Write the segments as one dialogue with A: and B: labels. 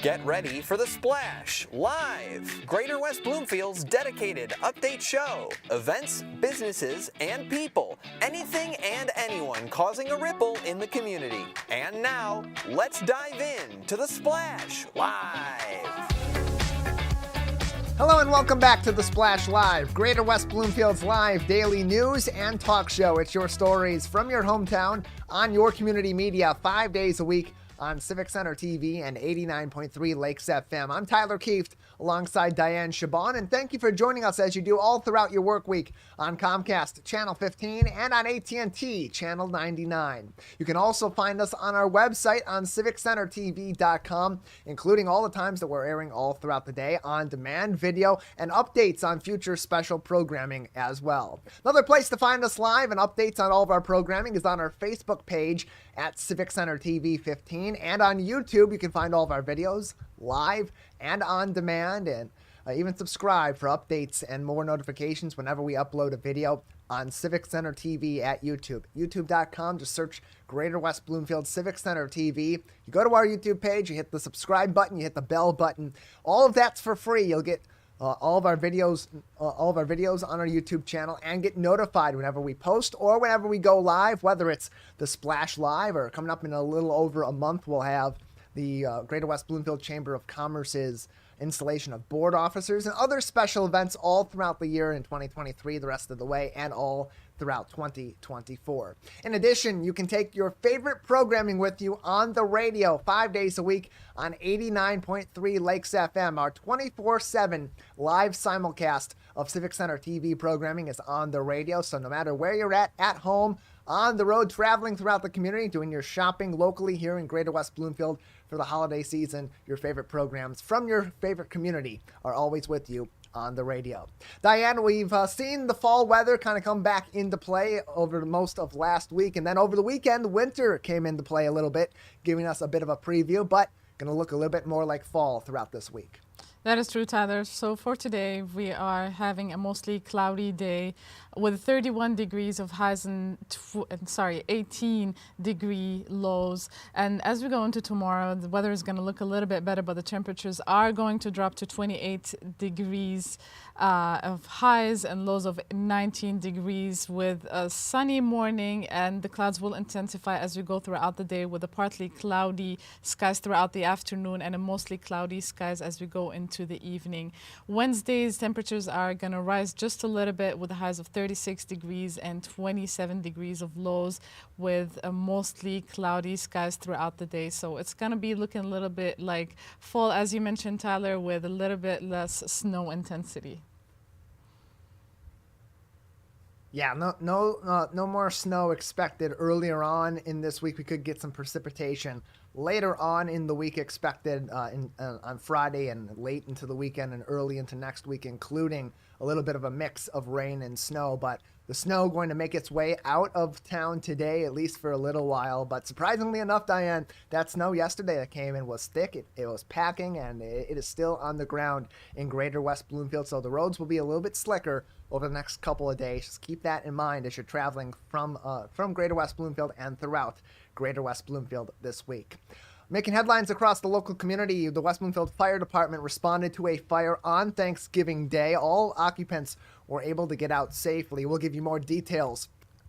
A: Get ready for The Splash Live, Greater West Bloomfield's dedicated update show. Events, businesses, and people. Anything and anyone causing a ripple in the community. And now, let's dive in to The Splash Live.
B: Hello and welcome back to The Splash Live, Greater West Bloomfield's live daily news and talk show. It's your stories from your hometown on your community media 5 days a week on Civic Center TV and 89.3 Lakes FM. I'm Tyler Kieft alongside Dayan Chaaban, and thank you for joining us as you do all throughout your work week on Comcast Channel 15 and on AT&T Channel 99. You can also find us on our website on civiccentertv.com, including all the times that we're airing all throughout the day, on demand video, and updates on future special programming as well. Another place to find us live and updates on all of our programming is on our Facebook page at Civic Center TV 15, and on YouTube you can find all of our videos live and on demand, and even subscribe for updates and more notifications whenever we upload a video on Civic Center TV at YouTube. YouTube.com, just search Greater West Bloomfield Civic Center TV. You go to our YouTube page, you hit the subscribe button, you hit the bell button. All of that's for free. You'll get all of our videos on our YouTube channel and get notified whenever we post or whenever we go live, whether it's the Splash Live or coming up in a little over a month, we'll have the Greater West Bloomfield Chamber of Commerce's installation of board officers and other special events all throughout the year in 2023, the rest of the way, and all throughout 2024. In addition, you can take your favorite programming with you on the radio 5 days a week on 89.3 Lakes FM. Our 24/7 live simulcast of Civic Center TV programming is on the radio, so no matter where you're at home, on the road, traveling throughout the community, doing your shopping locally here in Greater West Bloomfield for the holiday season, your favorite programs from your favorite community are always with you on the radio. Diane, we've seen the fall weather kind of come back into play over most of last week, and then over the weekend, winter came into play a little bit, giving us a bit of a preview, but going to look a little bit more like fall throughout this week.
C: That is true, Tyler. So for today, we are having a mostly cloudy day with 31 degrees of highs and 18 degree lows. And as we go into tomorrow, the weather is going to look a little bit better, but the temperatures are going to drop to 28 degrees of highs and lows of 19 degrees with a sunny morning, and the clouds will intensify as we go throughout the day with a partly cloudy skies throughout the afternoon and a mostly cloudy skies as we go into the evening. Wednesday's temperatures are going to rise just a little bit with the highs of 36 degrees and 27 degrees of lows with a mostly cloudy skies throughout the day. So it's going to be looking a little bit like fall, as you mentioned, Tyler, with a little bit less snow intensity.
B: Yeah, no more snow expected earlier on in this week. We could get some precipitation later on in the week expected on Friday and late into the weekend and early into next week, including a little bit of a mix of rain and snow. But the snow going to make its way out of town today, at least for a little while. But surprisingly enough, Diane, that snow yesterday that came in was thick. It was packing, and it is still on the ground in Greater West Bloomfield. So the roads will be a little bit slicker over the next couple of days. Just keep that in mind as you're traveling from Greater West Bloomfield and throughout Greater West Bloomfield this week. Making headlines across the local community, the West Bloomfield Fire Department responded to a fire on Thanksgiving Day. All occupants were able to get out safely. We'll give you more details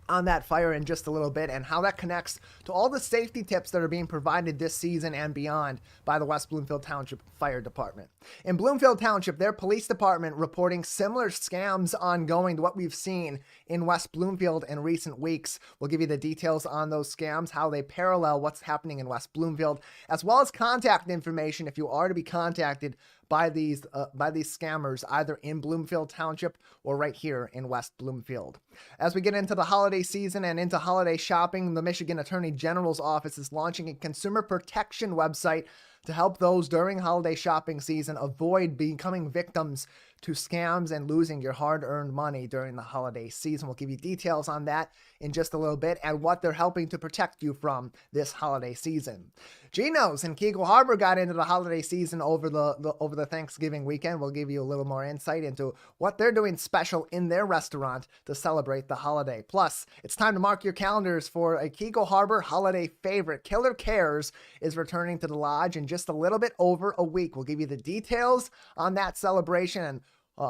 B: on that fire in just a little bit and how that connects to all the safety tips that are being provided this season and beyond by the West Bloomfield Township Fire Department. In Bloomfield Township, their police department reporting similar scams ongoing to what we've seen in West Bloomfield in recent weeks. We'll give you the details on those scams, how they parallel what's happening in West Bloomfield, as well as contact information if you are to be contacted by these scammers, either in Bloomfield Township or right here in West Bloomfield. As we get into the holiday season and into holiday shopping, the Michigan Attorney General's office is launching a consumer protection website to help those during holiday shopping season avoid becoming victims to scams and losing your hard-earned money during the holiday season. We'll give you details on that in just a little bit and what they're helping to protect you from this holiday season. Gino's in Keegle Harbor got into the holiday season over the Thanksgiving weekend. We'll give you a little more insight into what they're doing special in their restaurant to celebrate the holiday. Plus, it's time to mark your calendars for a Keegle Harbor holiday favorite. Killer Cares is returning to the lodge in just a little bit over a week. We'll give you the details on that celebration and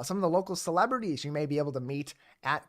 B: some of the local celebrities you may be able to meet at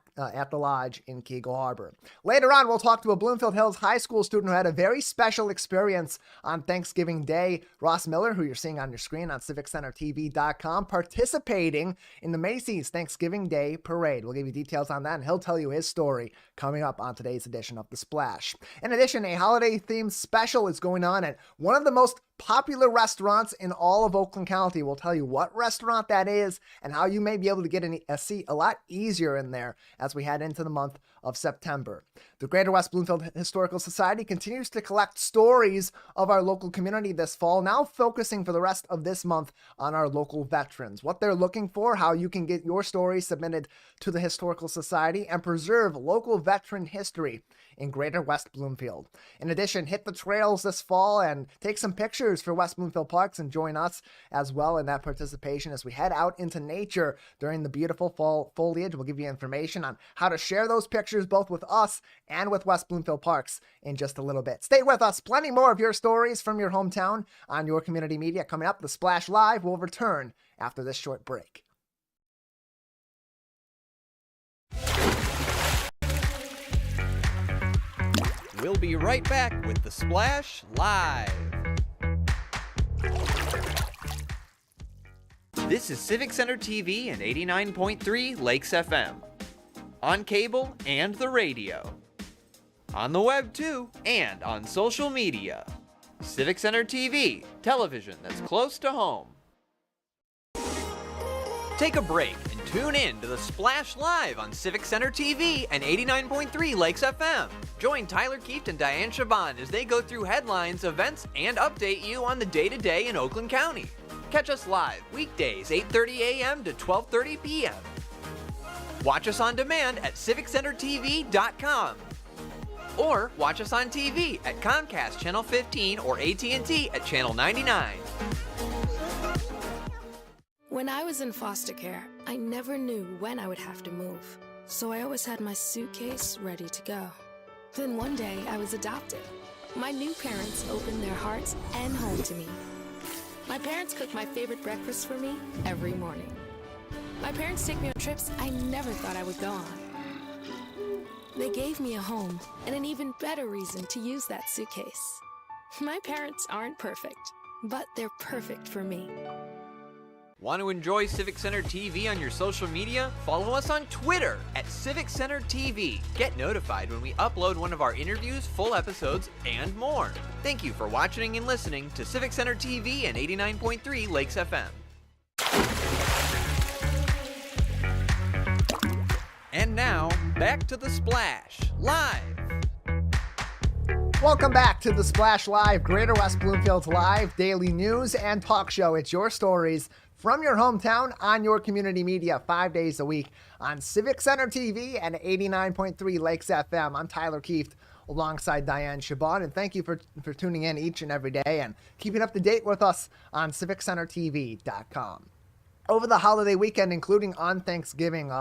B: the lodge in Keegle Harbor. Later on, we'll talk to a Bloomfield Hills High School student who had a very special experience on Thanksgiving Day. Ross Miller, who you're seeing on your screen on CivicCenterTV.com, participating in the Macy's Thanksgiving Day Parade. We'll give you details on that, and he'll tell you his story coming up on today's edition of The Splash. In addition, a holiday-themed special is going on at one of the most popular restaurants in all of Oakland County. We'll tell you what restaurant that is and how you may be able to get a seat a lot easier in there as we head into the month of September. The Greater West Bloomfield Historical Society continues to collect stories of our local community this fall, now focusing for the rest of this month on our local veterans, what they're looking for, how you can get your stories submitted to the Historical Society, and preserve local veteran history in Greater West Bloomfield. In addition, hit the trails this fall and take some pictures for West Bloomfield Parks and join us as well in that participation as we head out into nature during the beautiful fall foliage. We'll give you information on how to share those pictures both with us and with West Bloomfield Parks in just a little bit. Stay with us. Plenty more of your stories from your hometown on your community media coming up. The Splash Live will return after this short break.
A: We'll be right back with The Splash Live. This is Civic Center TV and 89.3 Lakes FM. On cable and the radio. On the web too, and on social media. Civic Center TV, television that's close to home. Take a break and tune in to The Splash Live on Civic Center TV and 89.3 Lakes FM. Join Tyler Kieft and Dayan Chaaban as they go through headlines, events, and update you on the day-to-day in Oakland County. Catch us live weekdays 8:30 a.m. to 12:30 p.m. Watch us on demand at CivicCenterTV.com. Or watch us on TV at Comcast Channel 15 or AT&T at Channel 99.
D: When I was in foster care, I never knew when I would have to move, so I always had my suitcase ready to go. Then one day, I was adopted. My new parents opened their hearts and home to me. My parents cook my favorite breakfast for me every morning. My parents take me on trips I never thought I would go on. They gave me a home and an even better reason to use that suitcase. My parents aren't perfect, but they're perfect for me.
A: Want to enjoy Civic Center TV on your social media? Follow us on Twitter at Civic Center TV. Get notified when we upload one of our interviews, full episodes, and more. Thank you for watching and listening to Civic Center TV and 89.3 Lakes FM. And now, back to The Splash, live.
B: Welcome back to The Splash Live, Greater West Bloomfield's live daily news and talk show. It's your stories from your hometown on your community media 5 days a week on Civic Center TV and 89.3 Lakes FM. I'm Tyler Kieft alongside Dayan Chaaban, and thank you for tuning in each and every day and keeping up to date with us on CivicCenterTV.com. Over the holiday weekend, including on Thanksgiving,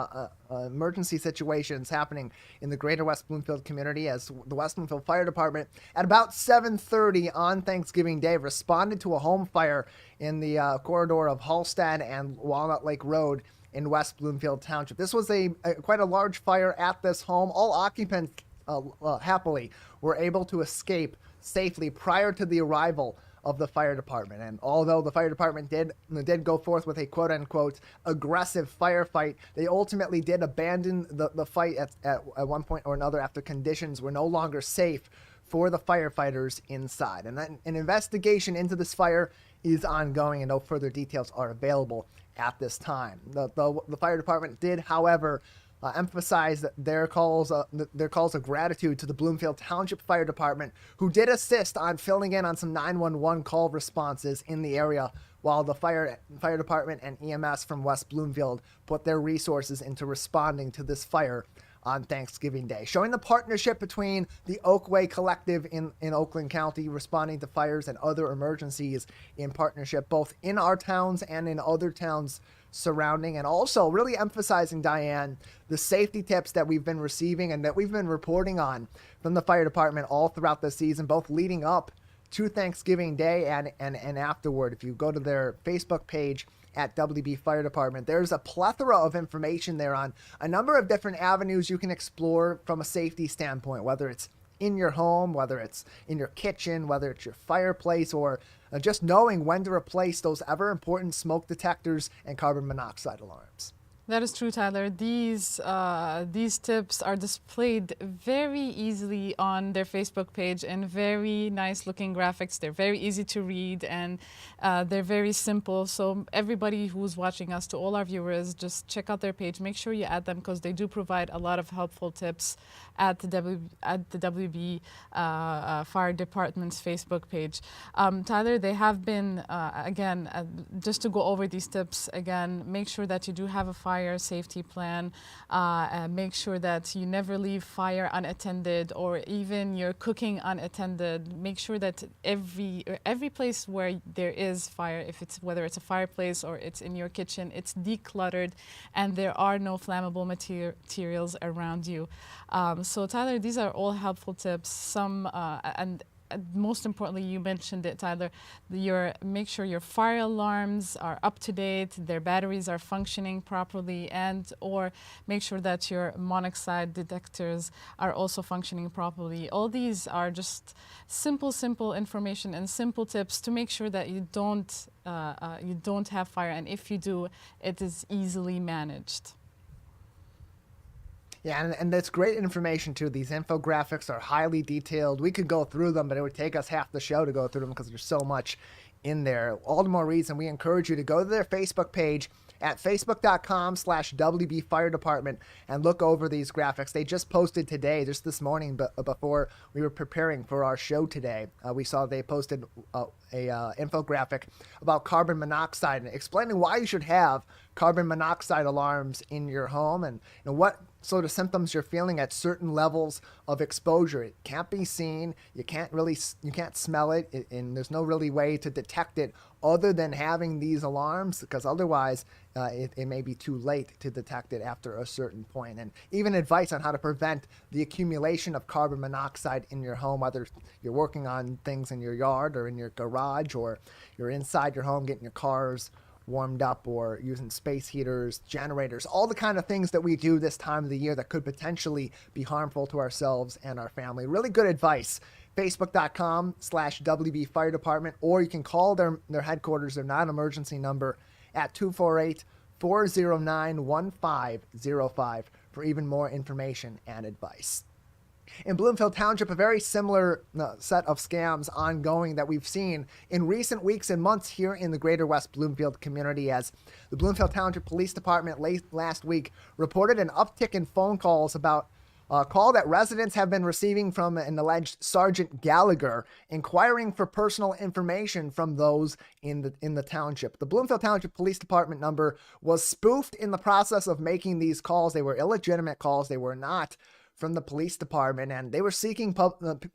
B: emergency situations happening in the Greater West Bloomfield community as the West Bloomfield Fire Department at about 7:30 on Thanksgiving Day responded to a home fire in the corridor of Halstead and Walnut Lake Road in West Bloomfield Township. This was quite a large fire at this home. All occupants happily were able to escape safely prior to the arrival of the fire department. And although the fire department did go forth with a quote-unquote aggressive firefight, they ultimately did abandon the fight at one point or another after conditions were no longer safe for the firefighters inside. And then an investigation into this fire is ongoing and no further details are available at this time. The fire department did, however, emphasize their calls of gratitude to the Bloomfield Township Fire Department, who did assist on filling in on some 911 call responses in the area while the fire department and EMS from West Bloomfield put their resources into responding to this fire on Thanksgiving Day, showing the partnership between the Oakway Collective in Oakland County responding to fires and other emergencies in partnership both in our towns and in other towns surrounding, and also really emphasizing, Dayan, the safety tips that we've been receiving and that we've been reporting on from the fire department all throughout the season, both leading up to Thanksgiving Day and afterward. If you go to their Facebook page at WB Fire Department, there's a plethora of information there on a number of different avenues you can explore from a safety standpoint, whether it's in your home, whether it's in your kitchen, whether it's your fireplace, or just knowing when to replace those ever important smoke detectors and carbon monoxide alarms.
C: That is true, Tyler. These tips are displayed very easily on their Facebook page in very nice looking graphics. They're very easy to read, and they're very simple. So everybody who's watching us, to all our viewers, just check out their page. Make sure you add them because they do provide a lot of helpful tips at the WB Fire Department's Facebook page. Tyler, they have been, again, just to go over these tips again, make sure that you do have a fire safety plan. Make sure that you never leave fire unattended, or even you're cooking unattended. Make sure that every place where there is fire, whether it's a fireplace or it's in your kitchen, it's decluttered and there are no flammable materials around you. So Tyler, these are all helpful tips. And most importantly, you mentioned it, Tyler, make sure your fire alarms are up to date, their batteries are functioning properly, or make sure that your monoxide detectors are also functioning properly. All these are just simple information and simple tips to make sure that you don't have fire, and if you do, it is easily managed.
B: Yeah, and that's great information too. These infographics are highly detailed. We could go through them, but it would take us half the show to go through them because there's so much in there. All the more reason we encourage you to go to their Facebook page at facebook.com/WB Fire Department and look over these graphics. They just posted today, just this morning, but before we were preparing for our show today, we saw they posted a infographic about carbon monoxide and explaining why you should have carbon monoxide alarms in your home and what sort of symptoms you're feeling at certain levels of exposure. It can't be seen, you can't smell it, and there's no really way to detect it other than having these alarms, because otherwise it may be too late to detect it after a certain point. And even advice on how to prevent the accumulation of carbon monoxide in your home, whether you're working on things in your yard or in your garage, or you're inside your home getting your cars warmed up, or using space heaters, generators, all the kind of things that we do this time of the year that could potentially be harmful to ourselves and our family. Really good advice. Facebook.com/WB Fire Department, or you can call their headquarters, their non-emergency number at 248-409-1505 for even more information and advice. In Bloomfield Township, a very similar set of scams ongoing that we've seen in recent weeks and months here in the greater West Bloomfield community, as the Bloomfield Township Police Department last week reported an uptick in phone calls about a call that residents have been receiving from an alleged Sergeant Gallagher inquiring for personal information from those in the township. The Bloomfield Township Police Department number was spoofed in the process of making these calls. They were illegitimate calls. They were not from the police department, and they were seeking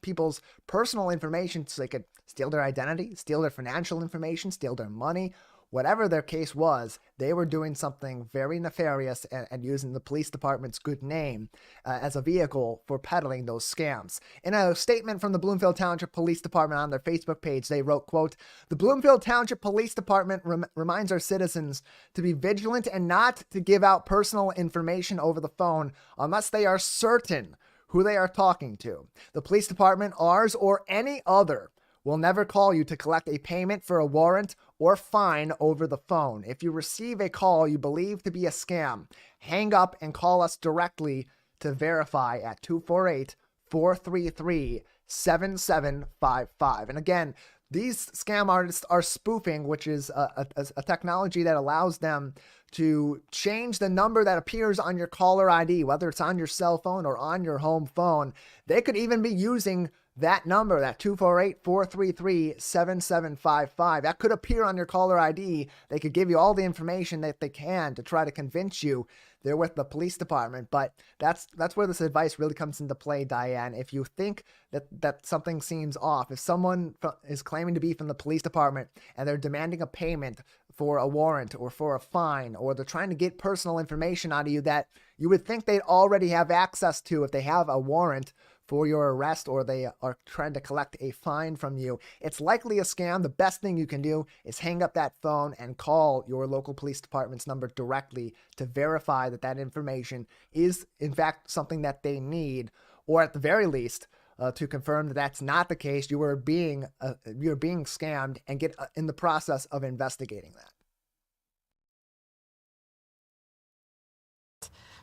B: people's personal information so they could steal their identity, steal their financial information, steal their money. Whatever their case was, they were doing something very nefarious and using the police department's good name as a vehicle for peddling those scams. In a statement from the Bloomfield Township Police Department on their Facebook page, they wrote, quote, "The Bloomfield Township Police Department reminds our citizens to be vigilant and not to give out personal information over the phone unless they are certain who they are talking to. The police department, ours or any other, will never call you to collect a payment for a warrant or fine over the phone. If you receive a call you believe to be a scam, hang up and call us directly to verify at 248-433-7755. And again, these scam artists are spoofing, which is a technology that allows them to change the number that appears on your caller ID, whether it's on your cell phone or on your home phone. They could even be using that number, that 248-433-7755, that could appear on your caller ID. They could give you all the information that they can to try to convince you they're with the police department. But that's where this advice really comes into play, Dayan. If you think that something seems off, if someone is claiming to be from the police department and they're demanding a payment for a warrant or for a fine, or they're trying to get personal information out of you that you would think they'd already have access to if they have a warrant for your arrest, or they are trying to collect a fine from you, it's likely a scam. The best thing you can do is hang up that phone and call your local police department's number directly to verify that that information is in fact something that they need, or at the very least, to confirm that that's not the case. You're being scammed, and get in the process of investigating that.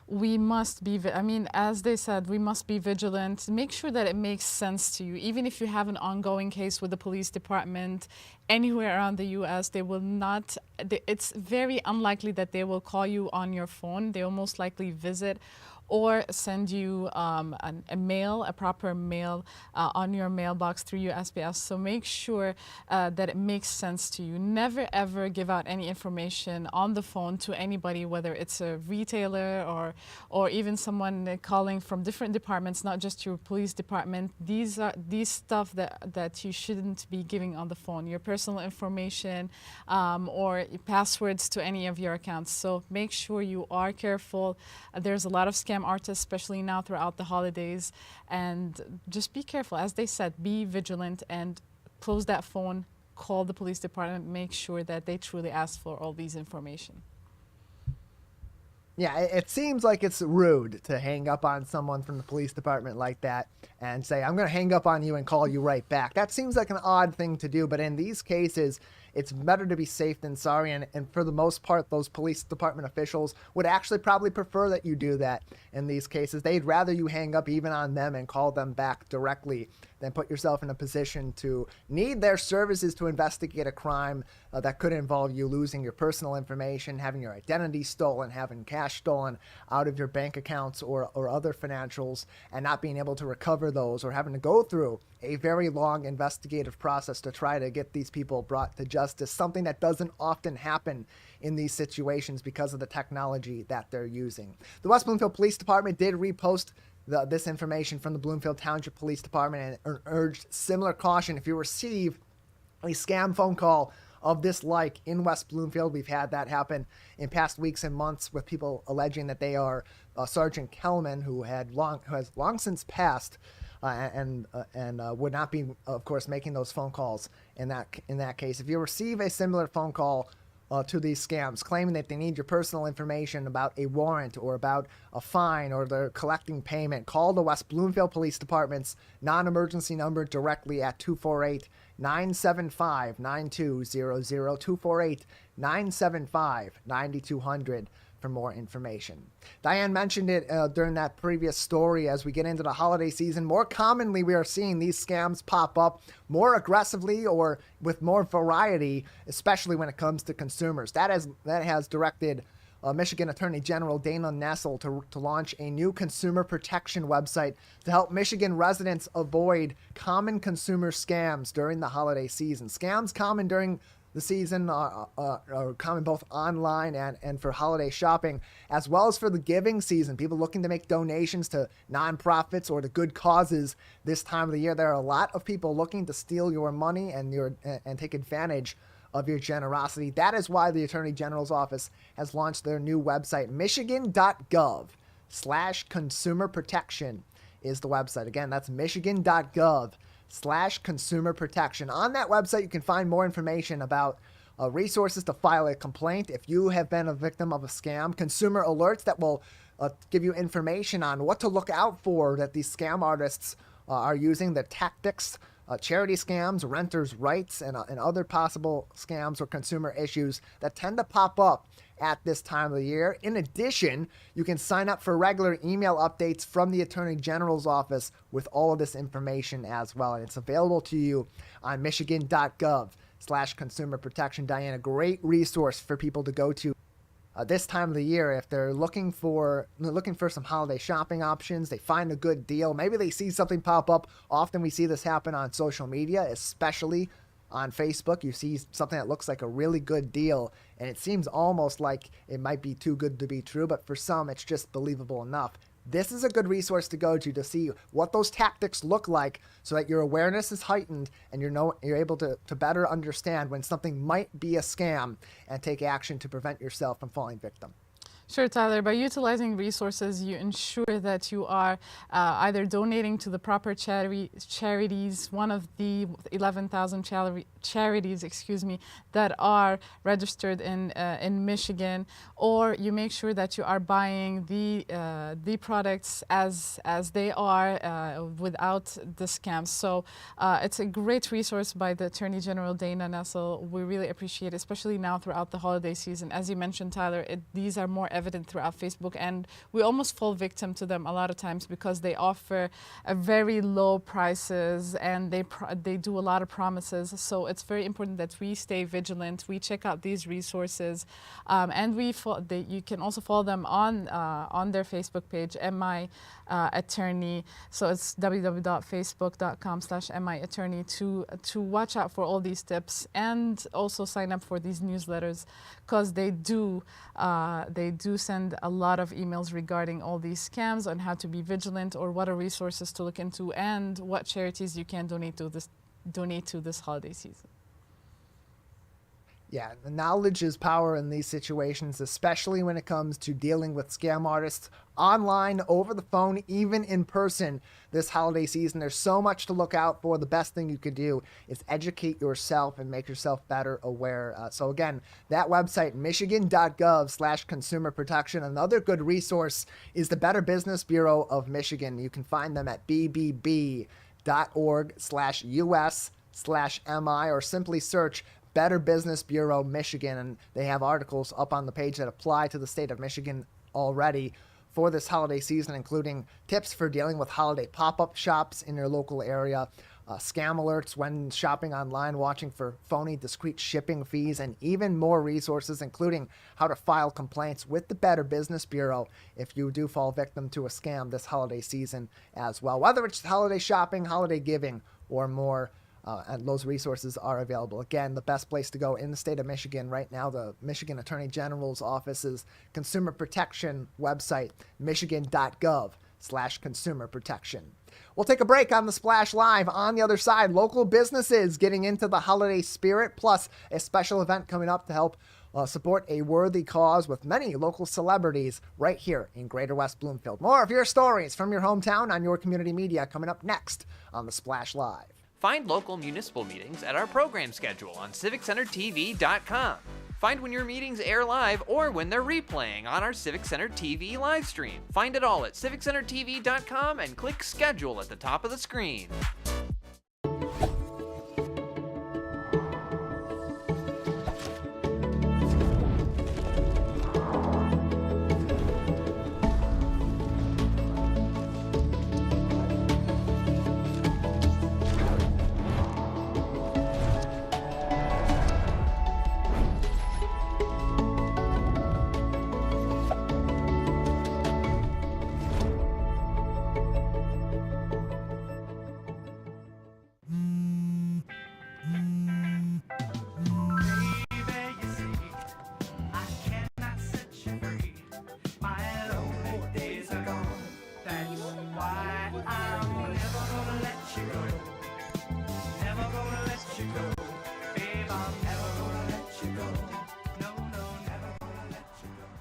C: We must be, as they said, we must be vigilant. Make sure that it makes sense to you. Even if you have an ongoing case with the police department anywhere around the U.S., they will not, it's very unlikely that they will call you on your phone. They will most likely visit or send you a proper mail on your mailbox through USPS. So make sure that it makes sense to you. Never ever give out any information on the phone to anybody, whether it's a retailer or even someone calling from different departments, not just your police department. These stuff that you shouldn't be giving on the phone. Your personal information or passwords to any of your accounts. So make sure you are careful. There's a lot of scam artists, especially now throughout the holidays, and just be careful. As they said, be vigilant and close that phone, call the police department, make sure that they truly ask for all these information.
B: Yeah, it seems like it's rude to hang up on someone from the police department like that and say, I'm going to hang up on you and call you right back. That seems like an odd thing to do, but in these cases, it's better to be safe than sorry, and for the most part, those police department officials would actually probably prefer that you do that in these cases. They'd rather you hang up even on them and call them back directly than put yourself in a position to need their services to investigate a crime that could involve you losing your personal information, having your identity stolen, having cash stolen out of your bank accounts or other financials, and not being able to recover those, or having to go through a very long investigative process to try to get these people brought to justice, something that doesn't often happen in these situations because of the technology that they're using. The West Bloomfield Police Department did repost this information from the Bloomfield Township Police Department and urged similar caution if you receive a scam phone call of this like in West Bloomfield. We've had that happen in past weeks and months with people alleging that they are Sergeant Kellman, who has long since passed, and would not be, of course, making those phone calls in that case. If you receive a similar phone call to these scams claiming that they need your personal information about a warrant or about a fine, or they're collecting payment, call the West Bloomfield Police Department's non-emergency number directly at 248-975-9200, 248-975-9200 for more information. Dayan mentioned it during that previous story. As we get into the holiday season, more commonly we are seeing these scams pop up more aggressively or with more variety, especially when it comes to consumers. That has directed Michigan Attorney General Dana Nessel to launch a new consumer protection website to help Michigan residents avoid common consumer scams during the holiday season. Scams common during the season are common both online and for holiday shopping, as well as for the giving season. People looking to make donations to nonprofits or to good causes this time of the year. There are a lot of people looking to steal your money and take advantage of your generosity. That is why the Attorney General's office has launched their new website. Michigan.gov/consumer protection is the website. Again, that's Michigan.gov/consumer protection. On that website, you can find more information about resources to file a complaint if you have been a victim of a scam, consumer alerts that will give you information on what to look out for that these scam artists are using, the tactics, charity scams, renters' rights, and other possible scams or consumer issues that tend to pop up at this time of the year. In addition, you can sign up for regular email updates from the Attorney General's office with all of this information as well. And it's available to you on Michigan.gov/consumer protection. Diana, great resource for people to go to this time of the year, if they're looking for some holiday shopping options, they find a good deal. Maybe they see something pop up. Often we see this happen on social media, especially on Facebook. You see something that looks like a really good deal, and it seems almost like it might be too good to be true, but for some, it's just believable enough. This is a good resource to go to see what those tactics look like so that your awareness is heightened and you're able to better understand when something might be a scam and take action to prevent yourself from falling victim.
C: Sure, Tyler. By utilizing resources, you ensure that you are either donating to the proper charities, one of the 11,000 charities, that are registered in Michigan, or you make sure that you are buying the products as they are without the scams. So it's a great resource by the Attorney General Dana Nessel. We really appreciate it, especially now throughout the holiday season. As you mentioned, Tyler, these are more evident throughout Facebook, and we almost fall victim to them a lot of times because they offer a very low prices and they do a lot of promises. So it's very important that we stay vigilant. We check out these resources, and you can also follow them on their Facebook page, MI Attorney. So it's www.facebook.com/MI Attorney to watch out for all these tips, and also sign up for these newsletters, because they do send a lot of emails regarding all these scams on how to be vigilant, or what are resources to look into, and what charities you can donate to this holiday season.
B: Yeah, the knowledge is power in these situations, especially when it comes to dealing with scam artists online, over the phone, even in person this holiday season. There's so much to look out for. The best thing you could do is educate yourself and make yourself better aware. So again, that website, michigan.gov/consumer protection. Another good resource is the Better Business Bureau of Michigan. You can find them at bbb.org/US/MI, or simply search Better Business Bureau Michigan, and they have articles up on the page that apply to the state of Michigan already for this holiday season, including tips for dealing with holiday pop-up shops in your local area, scam alerts when shopping online, watching for phony discrete shipping fees, and even more resources, including how to file complaints with the Better Business Bureau if you do fall victim to a scam this holiday season as well. Whether it's holiday shopping, holiday giving, or more, and those resources are available. Again, the best place to go in the state of Michigan right now, the Michigan Attorney General's office's consumer protection website, michigan.gov/consumer protection. We'll take a break on the Splash Live. On the other side, local businesses getting into the holiday spirit, plus a special event coming up to help support a worthy cause with many local celebrities right here in Greater West Bloomfield. More of your stories from your hometown on your community media coming up next on the Splash Live.
A: Find local municipal meetings at our program schedule on CivicCenterTV.com. Find when your meetings air live or when they're replaying on our Civic Center TV live stream. Find it all at CivicCenterTV.com and click Schedule at the top of the screen.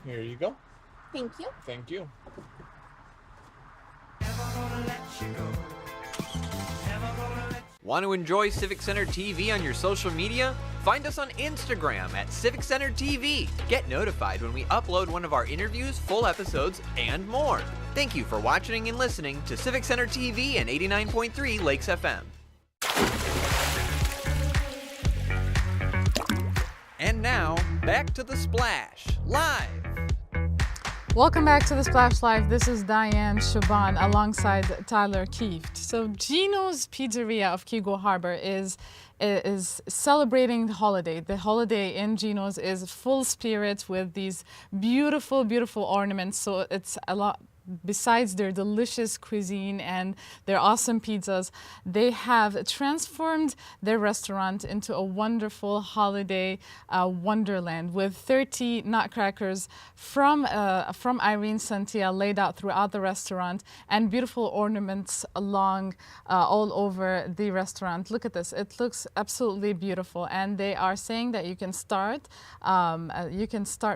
E: Here you go.
F: Thank you.
E: Thank you.
A: Want to enjoy Civic Center TV on your social media? Find us on Instagram at Civic Center TV. Get notified when we upload one of our interviews, full episodes, and more. Thank you for watching and listening to Civic Center TV and 89.3 Lakes FM. And now, back to the Splash Live.
C: Welcome back to the Splash Live. This is Dayan Chaaban alongside Tyler Kieft. So Gino's Pizzeria of Keego Harbor is celebrating the holiday. The holiday in Gino's is full spirit with these beautiful, beautiful ornaments. So it's a lot. Besides their delicious cuisine and their awesome pizzas, they have transformed their restaurant into a wonderful holiday wonderland with 30 nutcrackers from Irene Santia laid out throughout the restaurant and beautiful ornaments along all over the restaurant. Look at this. It looks absolutely beautiful. And they are saying that you can start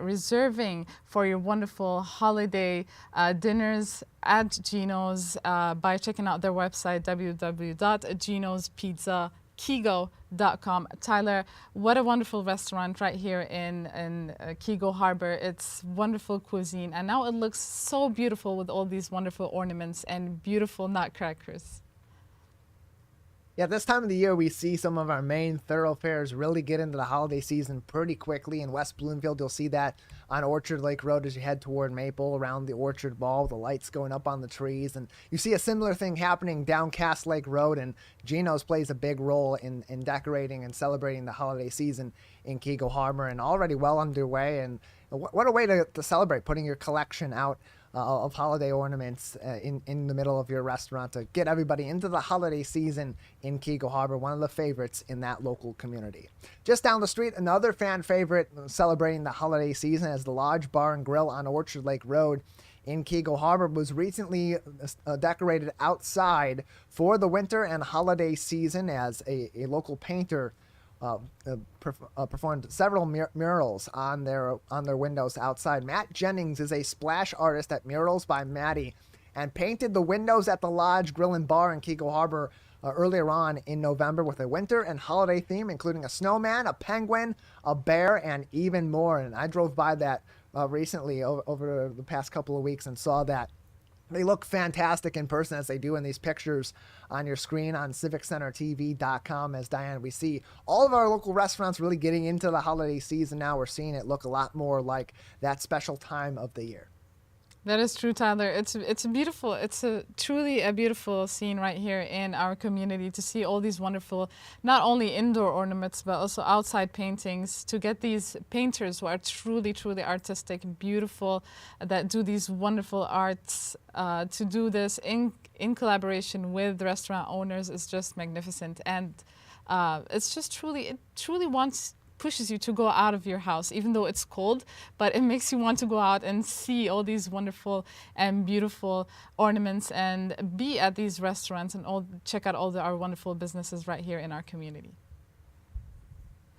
C: reserving for your wonderful holiday dinners at Gino's by checking out their website, www.ginospizzakeego.com. Tyler, what a wonderful restaurant right here in Keego Harbor. It's wonderful cuisine, and now it looks so beautiful with all these wonderful ornaments and beautiful nutcrackers.
B: Yeah, this time of the year, we see some of our main thoroughfares really get into the holiday season pretty quickly. In West Bloomfield, you'll see that on Orchard Lake Road as you head toward Maple, around the Orchard Ball, the lights going up on the trees. And you see a similar thing happening down Cass Lake Road, and Gino's plays a big role in decorating and celebrating the holiday season in Keego Harbor, and already well underway. And what a way to celebrate, putting your collection out of holiday ornaments in the middle of your restaurant to get everybody into the holiday season in Keego Harbor, one of the favorites in that local community. Just down the street, another fan favorite celebrating the holiday season is the Lodge Bar and Grill on Orchard Lake Road in Keego Harbor was recently decorated outside for the winter and holiday season as a local painter performed several murals on their windows outside. Matt Jennings is a splash artist at Murals by Maddie and painted the windows at the Lodge Grill and Bar in Keego Harbor earlier on in November with a winter and holiday theme, including a snowman, a penguin, a bear, and even more. And I drove by that recently over the past couple of weeks and saw that. They look fantastic in person, as they do in these pictures on your screen on CivicCenterTV.com. As Diane, we see all of our local restaurants really getting into the holiday season now. We're seeing it look a lot more like that special time of the year.
C: That is true, Tyler. It's truly a beautiful scene right here in our community to see all these wonderful, not only indoor ornaments, but also outside paintings, to get these painters who are truly, truly artistic, beautiful, that do these wonderful arts, to do this in collaboration with restaurant owners is just magnificent. And it's just it truly pushes you to go out of your house, even though it's cold, but it makes you want to go out and see all these wonderful and beautiful ornaments and be at these restaurants and check out all our wonderful businesses right here in our community.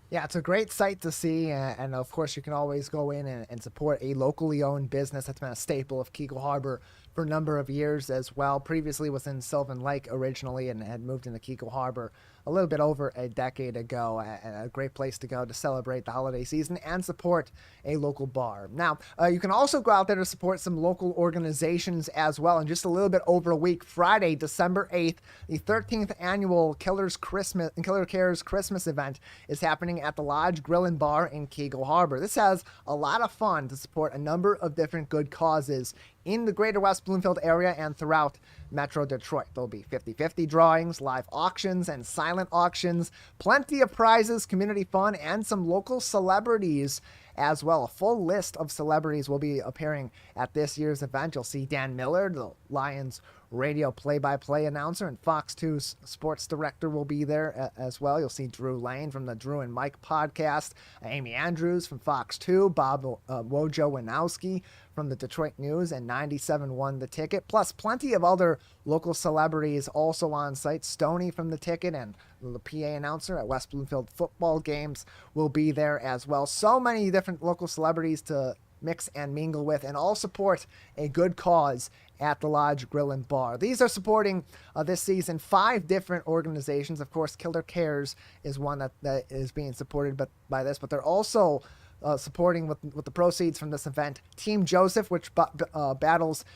B: Yeah, it's a great sight to see, and of course you can always go in and support a locally owned business that's been a staple of Keego Harbor for a number of years as well. Previously was in Sylvan Lake originally and had moved into Keego Harbor a little bit over a decade ago. A great place to go to celebrate the holiday season and support a local bar. Now, you can also go out there to support some local organizations as well. In just a little bit over a week, Friday, December 8th, the 13th annual Killer Cares Christmas event is happening at the Lodge Grill and Bar in Keego Harbor. This has a lot of fun to support a number of different good causes in the greater West Bloomfield area and throughout Metro Detroit. There'll be 50-50 drawings, live auctions, and silent auctions, plenty of prizes, community fun, and some local celebrities as well. A full list of celebrities will be appearing at this year's event. You'll see Dan Miller, the Lions radio play-by-play announcer, and Fox 2's sports director will be there as well. You'll see Drew Lane from the Drew and Mike podcast, Amy Andrews from Fox 2, Bob Wojo Winowski from the Detroit News, and 97.1 The Ticket, plus plenty of other local celebrities also on site. Stoney from The Ticket and the PA announcer at West Bloomfield football games will be there as well. So many different local celebrities to mix and mingle with, and all support a good cause at the Lodge Grill and Bar. These are supporting this season 5 different organizations. Of course, Killer Cares is one that is being supported by this, but they're also supporting with the proceeds from this event Team Joseph, which battles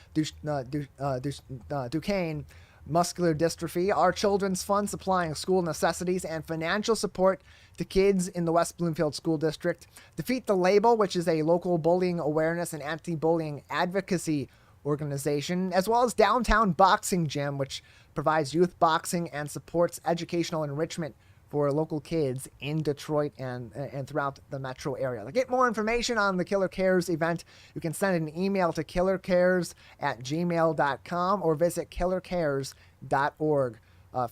B: Duquesne muscular dystrophy. Our Children's Fund supplying school necessities and financial support to kids in the West Bloomfield School District. Defeat the Label, which is a local bullying awareness and anti-bullying advocacy organization, as well as Downtown Boxing Gym, which provides youth boxing and supports educational enrichment for local kids in Detroit and throughout the metro area. To get more information on the Killer Cares event, you can send an email to killercares@gmail.com or visit killercares.org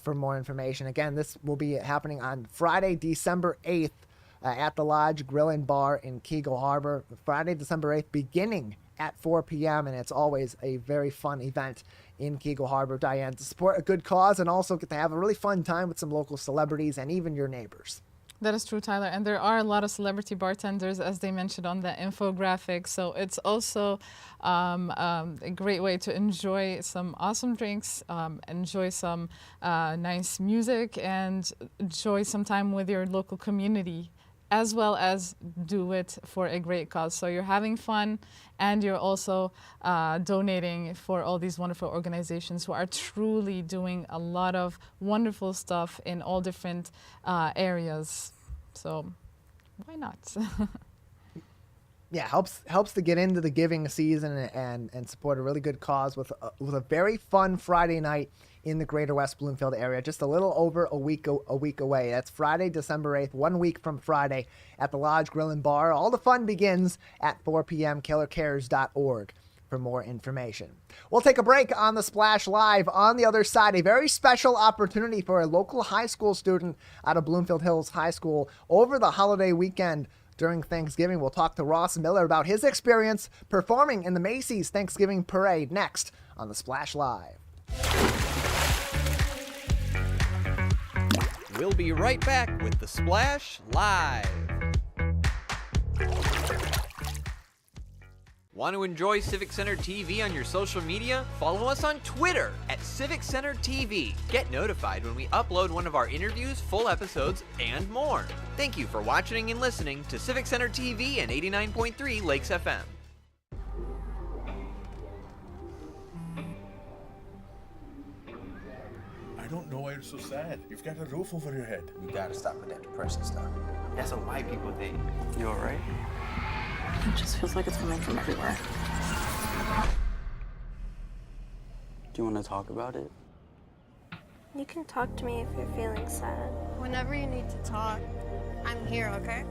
B: for more information. Again, this will be happening on Friday, December 8th at the Lodge Grill and Bar in Keagle Harbor. Friday, December 8th, beginning at 4 p.m., and it's always a very fun event in Keagle Harbor, Dayan, to support a good cause and also get to have a really fun time with some local celebrities and even your neighbors.
C: That is true, Tyler. And there are a lot of celebrity bartenders, as they mentioned on the infographic. So it's also a great way to enjoy some awesome drinks, enjoy some nice music, and enjoy some time with your local community, as well as do it for a great cause. So you're having fun, and you're also donating for all these wonderful organizations who are truly doing a lot of wonderful stuff in all different areas. So why not?
B: Yeah, helps to get into the giving season and support a really good cause with a very fun Friday night in the greater West Bloomfield area, just a little over a week away. That's Friday, December 8th, 1 week from Friday at the Lodge Grill and Bar. All the fun begins at 4 p.m. killercares.org for more information. We'll take a break on the Splash Live. On the other side, a very special opportunity for a local high school student out of Bloomfield Hills High School over the holiday weekend. During Thanksgiving, we'll talk to Ross Miller about his experience performing in the Macy's Thanksgiving Parade next on the Splash Live.
A: We'll be right back with the Splash Live. Want to enjoy Civic Center TV on your social media? Follow us on Twitter at Civic Center TV. Get notified when we upload one of our interviews, full episodes, and more. Thank you for watching and listening to Civic Center TV and 89.3 Lakes FM.
E: I don't know why you're so sad. You've got a roof over your head.
F: You gotta stop with that depression stuff. That's what white people think. You alright?
G: It just feels like it's coming from everywhere.
F: Do you want to talk about it?
H: You can talk to me if you're feeling sad.
I: Whenever you need to talk, I'm here, okay?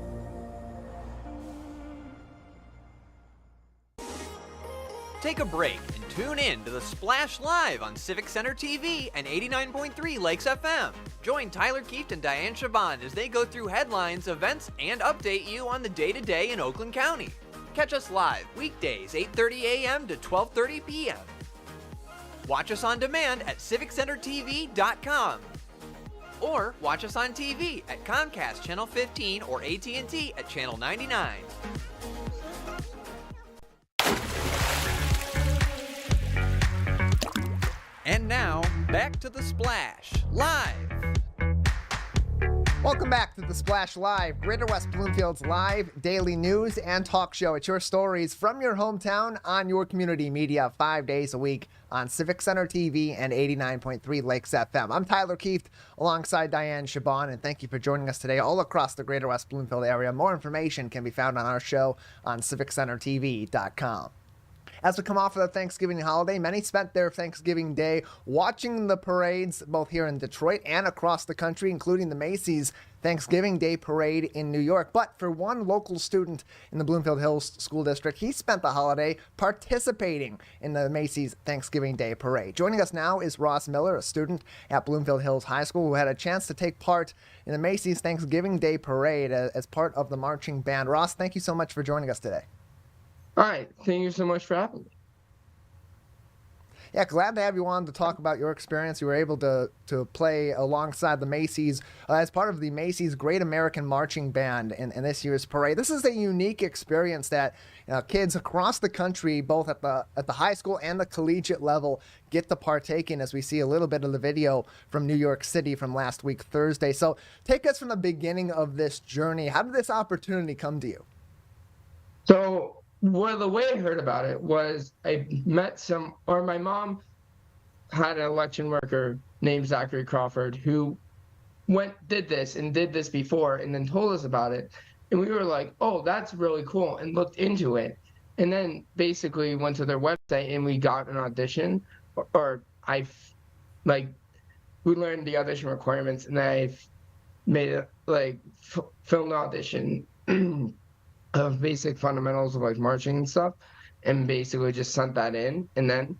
A: Take a break and tune in to the Splash Live on Civic Center TV and 89.3 Lakes FM. Join Tyler Kieft and Dayan Chaaban as they go through headlines, events, and update you on the day-to-day in Oakland County. Catch us live weekdays 8:30 a.m. to 12:30 p.m. Watch us on demand at civiccentertv.com. Or watch us on TV at Comcast Channel 15 or AT&T at Channel 99. And now, back to the Splash Live.
B: Welcome back to the Splash Live, Greater West Bloomfield's live daily news and talk show. It's your stories from your hometown on your community media 5 days a week on Civic Center TV and 89.3 Lakes FM. I'm Tyler Kieft alongside Dayan Chaaban, and thank you for joining us today all across the Greater West Bloomfield area. More information can be found on our show on civiccentertv.com. As we come off of the Thanksgiving holiday, many spent their Thanksgiving Day watching the parades both here in Detroit and across the country, including the Macy's Thanksgiving Day Parade in New York. But for one local student in the Bloomfield Hills School District, he spent the holiday participating in the Macy's Thanksgiving Day Parade. Joining us now is Ross Miller, a student at Bloomfield Hills High School who had a chance to take part in the Macy's Thanksgiving Day Parade as part of the marching band. Ross, thank you so much for joining us today.
J: All right. Thank you so much for having me.
B: Yeah, glad to have you on to talk about your experience. You were able to play alongside the Macy's as part of the Macy's Great American Marching Band in this year's parade. This is a unique experience that kids across the country, both at the high school and the collegiate level, get to partake in, as we see a little bit of the video from New York City from last week, Thursday. So take us from the beginning of this journey. How did this opportunity come to you?
J: So, the way I heard about it was my mom had an election worker named Zachary Crawford who did this before and then told us about it. And we were like, oh, that's really cool, and looked into it. And then basically went to their website and we got an audition, we learned the audition requirements, and I made it filmed an audition of basic fundamentals of like marching and stuff, and basically just sent that in, and then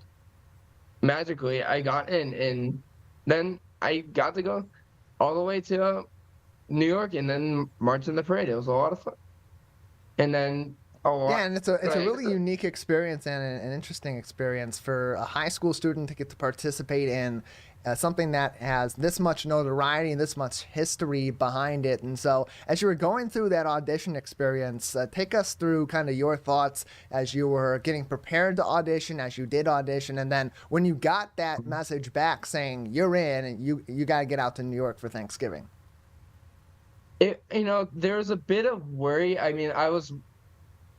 J: magically I got in, and then I got to go all the way to New York and then march in the parade. It was a lot of fun. And then
B: and it's a really unique experience and an interesting experience for a high school student to get to participate in something that has this much notoriety and this much history behind it. And so as you were going through that audition experience, take us through kind of your thoughts as you were getting prepared to audition, as you did audition, and then when you got that message back saying you're in and you got to get out to New York for Thanksgiving.
J: There was a bit of worry. I mean,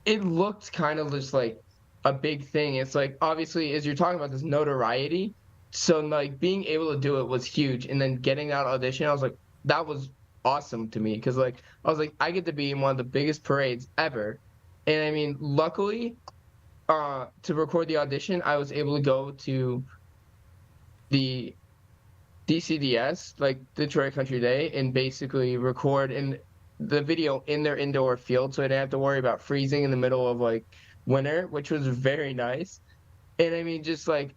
J: it looked kind of just like a big thing. It's like, obviously, as you're talking about this notoriety, so like being able to do it was huge. And then getting that audition, I was like, that was awesome to me. Cause like, I was like, I get to be in one of the biggest parades ever. And I mean, luckily, to record the audition, I was able to go to the DCDS, like Detroit Country Day, and basically record in the video in their indoor field, so I didn't have to worry about freezing in the middle of like winter, which was very nice. And I mean, just like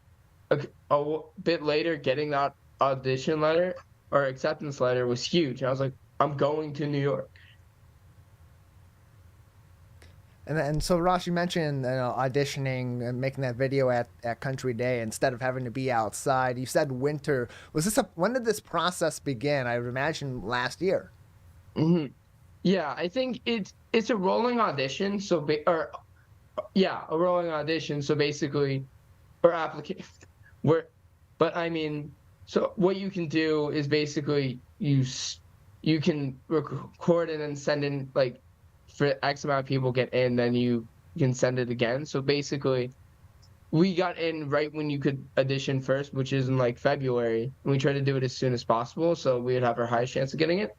J: a bit later, getting that audition letter or acceptance letter was huge. I was like, I'm going to New York.
B: And so, Ross, you mentioned auditioning and making that video at Country Day instead of having to be outside. You said winter. When did this process begin? I would imagine last year.
J: Mm-hmm. Yeah, I think it's a rolling audition. A rolling audition. So basically, or application. But I mean, so what you can do is basically you can record and then send in like. For X amount of people get in, then you can send it again. So basically, we got in right when you could audition first, which is in like February. And we tried to do it as soon as possible, so we would have our highest chance of getting it.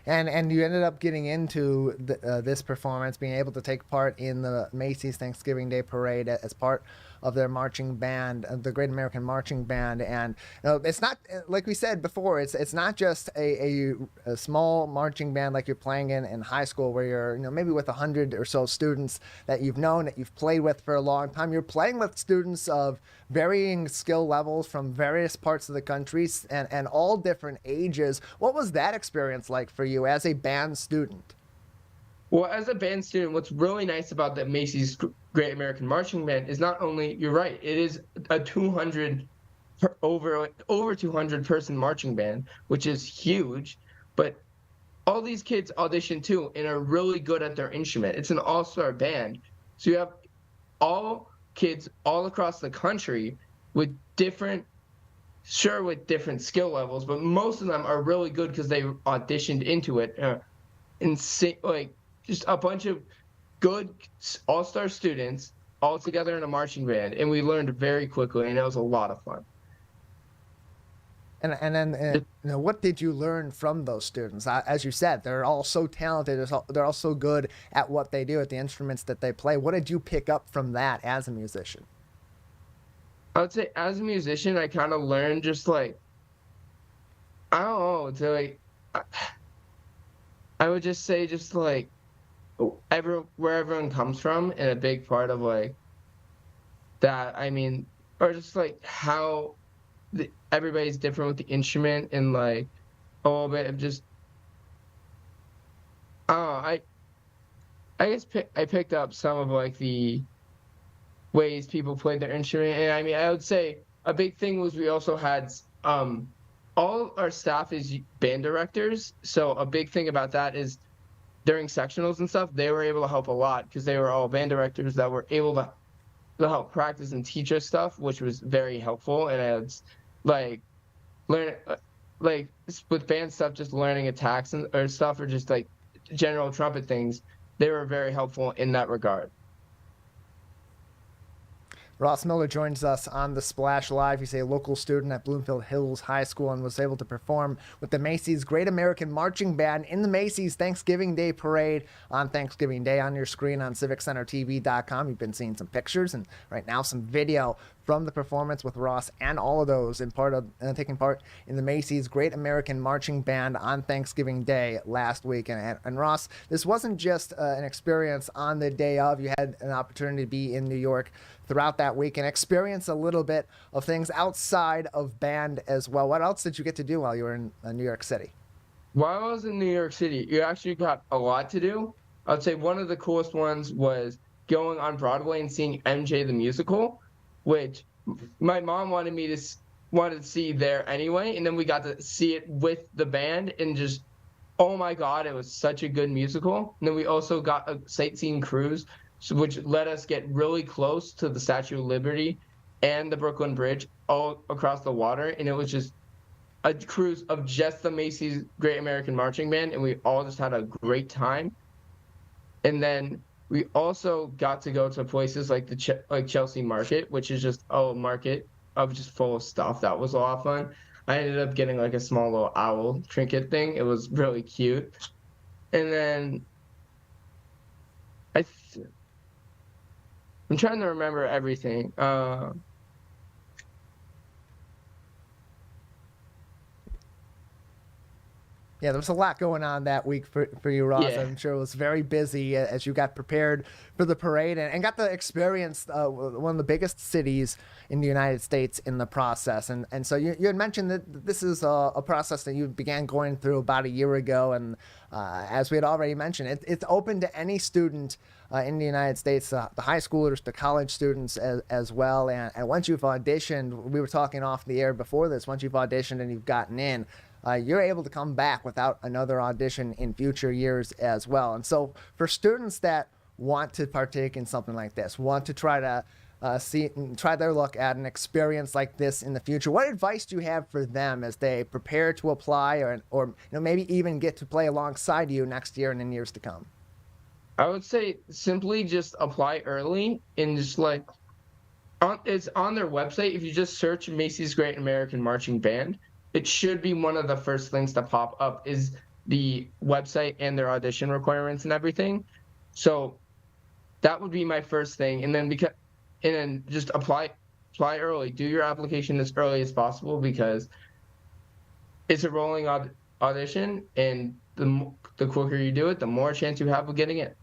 B: And you ended up getting into this performance, being able to take part in the Macy's Thanksgiving Day Parade as part of their marching band, the Great American Marching Band. And it's not, like we said before, it's not just a small marching band like you're playing in high school, where you're maybe with 100 or so students that you've known, that you've played with for a long time. You're playing with students of varying skill levels from various parts of the country and all different ages. What was that experience like for you as a band student?
J: Well, as a band student, what's really nice about the Macy's Great American Marching Band is not only, you're right, it is a over 200 person marching band, which is huge, but all these kids audition too and are really good at their instrument. It's an all-star band. So you have all kids all across the country with different skill levels, but most of them are really good because they auditioned into it just a bunch of good all-star students all together in a marching band, and we learned very quickly, and it was a lot of fun.
B: And then what did you learn from those students? As you said, they're all so talented. They're all so good at what they do, at the instruments that they play. What did you pick up from that as a musician?
J: I would say as a musician, I kind of learned just like, I don't know, I would just say just like where everyone comes from, and a big part of like that, I mean, or just like how everybody's different with the instrument, and like a little bit of just, I guess I picked up some of like the ways people played their instrument. And I mean, I would say a big thing was we also had all our staff is band directors, so a big thing about that is during sectionals and stuff, they were able to help a lot because they were all band directors that were able to help practice and teach us stuff, which was very helpful. And I was like with band stuff, just learning attacks or stuff, or just like general trumpet things, they were very helpful in that regard.
B: Ross Miller joins us on the Splash Live. He's a local student at Bloomfield Hills High School and was able to perform with the Macy's Great American Marching Band in the Macy's Thanksgiving Day Parade on Thanksgiving Day. On your screen on CivicCenterTV.com, you've been seeing some pictures and right now some video from the performance with Ross and all of those taking part in the Macy's Great American Marching Band on Thanksgiving Day last week. And Ross, this wasn't just an experience on the day of. You had an opportunity to be in New York throughout that week and experience a little bit of things outside of band as well. What else did you get to do while you were in New York City?
J: While I was in New York City, you actually got a lot to do. I'd say one of the coolest ones was going on Broadway and seeing MJ the musical, which my mom wanted to see there anyway, and then we got to see it with the band, and just, oh my God, it was such a good musical. And then we also got a sightseeing cruise, which let us get really close to the Statue of Liberty and the Brooklyn Bridge all across the water, and it was just a cruise of just the Macy's Great American Marching Band, and we all just had a great time. And then we also got to go to places like like Chelsea Market, which is just a market of just full of stuff. That was a lot of fun. I ended up getting like a small little owl trinket thing. It was really cute. And then I'm trying to remember everything.
B: Yeah, there was a lot going on that week for you, Ross.
J: Yeah.
B: I'm sure it was very busy as you got prepared for the parade and got to experience one of the biggest cities in the United States in the process. And so you had mentioned that this is a process that you began going through about a year ago. And as we had already mentioned, it's open to any student in the United States, the high schoolers, the college students as well. And once you've auditioned, we were talking off the air before this, once you've auditioned and you've gotten in, you're able to come back without another audition in future years as well. And so for students that want to partake in something like this, want to try to try their luck at an experience like this in the future, what advice do you have for them as they prepare to apply or maybe even get to play alongside you next year and in years to come?
J: I would say simply just apply early and just it's on their website. If you just search Macy's Great American Marching Band, it should be one of the first things to pop up is the website and their audition requirements and everything. So that would be my first thing. And then just apply early. Do your application as early as possible because it's a rolling audition, and the quicker you do it, the more chance you have of getting it.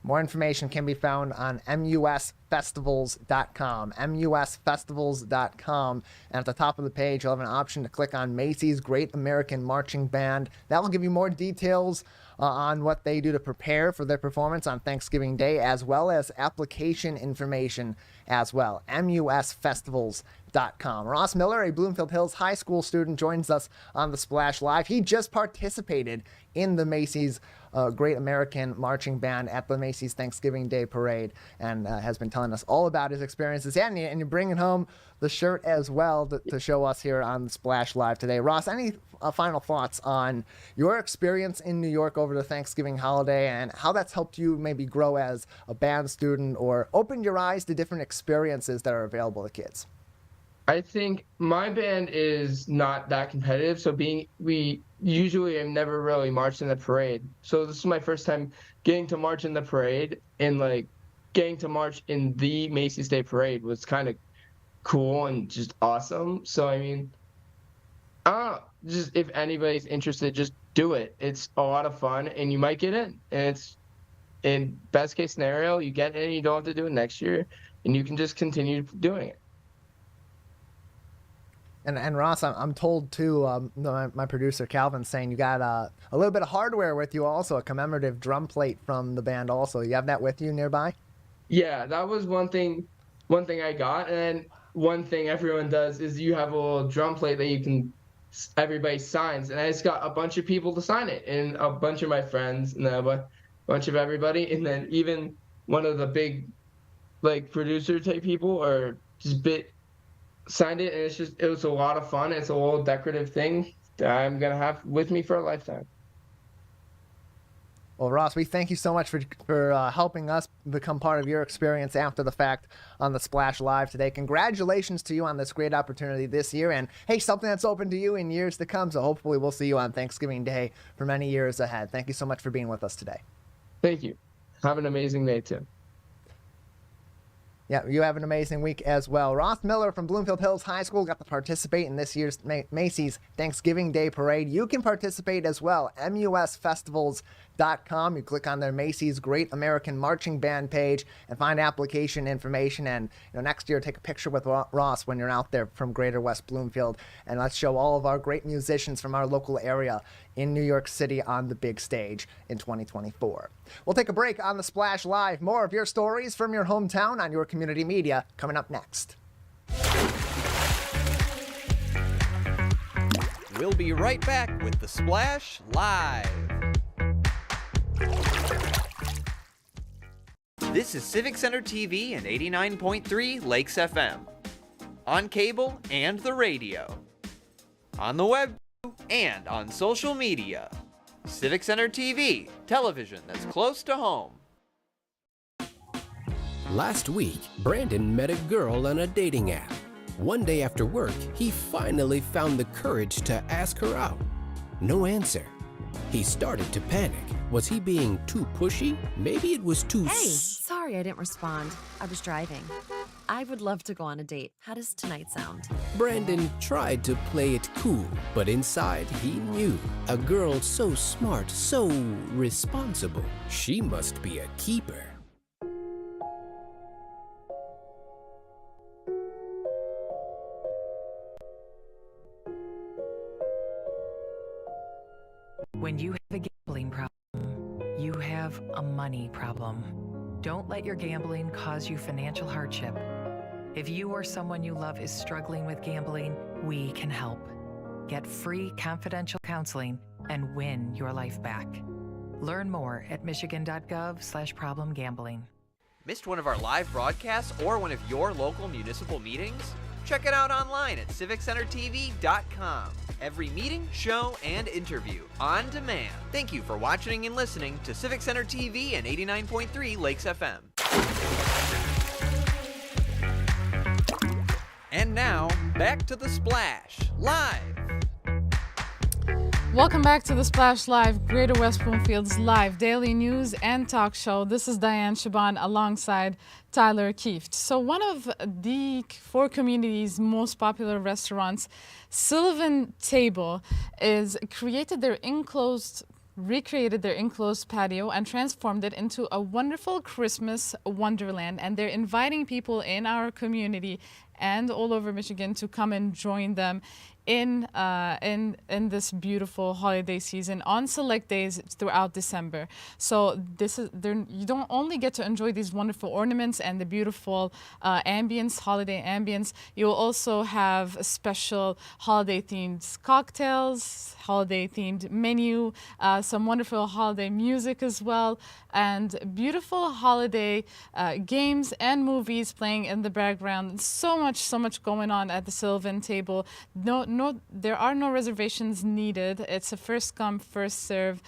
B: More information can be found on musfestivals.com, musfestivals.com. And at the top of the page, you'll have an option to click on Macy's Great American Marching Band. That will give you more details on what they do to prepare for their performance on Thanksgiving Day, as well as application information as well, musfestivals.com. Ross Miller, a Bloomfield Hills High School student, joins us on the Splash Live. He just participated in the Macy's Great American Marching Band at the Macy's Thanksgiving Day Parade and has been telling us all about his experiences. And you're bringing home the shirt as well to show us here on the Splash Live today. Ross, any final thoughts on your experience in New York over the Thanksgiving holiday and how that's helped you maybe grow as a band student or opened your eyes to different experiences that are available to kids?
J: I think my band is not that competitive, so we usually have never really marched in the parade. So this is my first time getting to march in the parade, and getting to march in the Macy's Day Parade was kind of cool and just awesome. So I mean, just if anybody's interested, just do it. It's a lot of fun, and you might get in. And it's in best case scenario, you get in, and you don't have to do it next year, and you can just continue doing it.
B: And Ross, I'm told too, my producer Calvin's saying you got a little bit of hardware with you also, a commemorative drum plate from the band also. You have that with you nearby?
J: Yeah, that was one thing I got. And then one thing everyone does is you have a little drum plate that everybody signs. And I just got a bunch of people to sign it, and a bunch of my friends and a bunch of everybody. And then even one of the big producer type people or just signed it, and it was a lot of fun. It's a little decorative thing that I'm gonna have with me for a lifetime.
B: Well, Ross, we thank you so much for helping us become part of your experience after the fact on the Splash Live today. Congratulations to you on this great opportunity this year. And, hey, something that's open to you in years to come. So hopefully we'll see you on Thanksgiving Day for many years ahead. Thank you so much for being with us today.
J: Thank you. Have an amazing day, too.
B: Yeah, you have an amazing week as well. Ross Miller from Bloomfield Hills High School got to participate in this year's Macy's Thanksgiving Day Parade. You can participate as well. MUSfestivals.com. You click on their Macy's Great American Marching Band page and find application information. And next year, take a picture with Ross when you're out there from Greater West Bloomfield. And let's show all of our great musicians from our local area in New York City on the big stage in 2024. We'll take a break on the Splash Live. More of your stories from your hometown on your community media coming up next.
A: We'll be right back with the Splash Live. This is Civic Center TV and 89.3 Lakes FM. On cable and the radio. On the web and on social media. Civic Center TV, television that's close to home.
K: Last week, Brandon met a girl on a dating app. One day after work, he finally found the courage to ask her out. No answer. He started to panic. Was he being too pushy? Maybe it was too...
L: Hey, sorry I didn't respond. I was driving. I would love to go on a date. How does tonight sound?
K: Brandon tried to play it cool, but inside he knew. A girl so smart, so responsible. She must be a keeper.
M: When you have a gambling problem, you have a money problem. Don't let your gambling cause you financial hardship. If you or someone you love is struggling with gambling, we can help. Get free confidential counseling and win your life back. Learn more at michigan.gov/problemgambling.
A: Missed one of our live broadcasts or one of your local municipal meetings? Check it out online at civiccentertv.com. Every meeting, show, and interview on demand. Thank you for watching and listening to Civic Center TV and 89.3 Lakes FM. And now, back to the Splash Live.
C: Welcome back to the Splash Live, Greater West Bloomfield's live daily news and talk show. This is Dayan Chaaban alongside Tyler Kieft. So one of the 4 communities' most popular restaurants, Sylvan Table, recreated their enclosed patio and transformed it into a wonderful Christmas wonderland. And they're inviting people in our community and all over Michigan to come and join them in this beautiful holiday season on select days throughout December. So you don't only get to enjoy these wonderful ornaments and the beautiful holiday ambience. You'll also have special holiday-themed cocktails, holiday-themed menu, some wonderful holiday music as well, and beautiful holiday games and movies playing in the background. So much going on at the Sylvan Table. There are no reservations needed. It's a first come, first serve.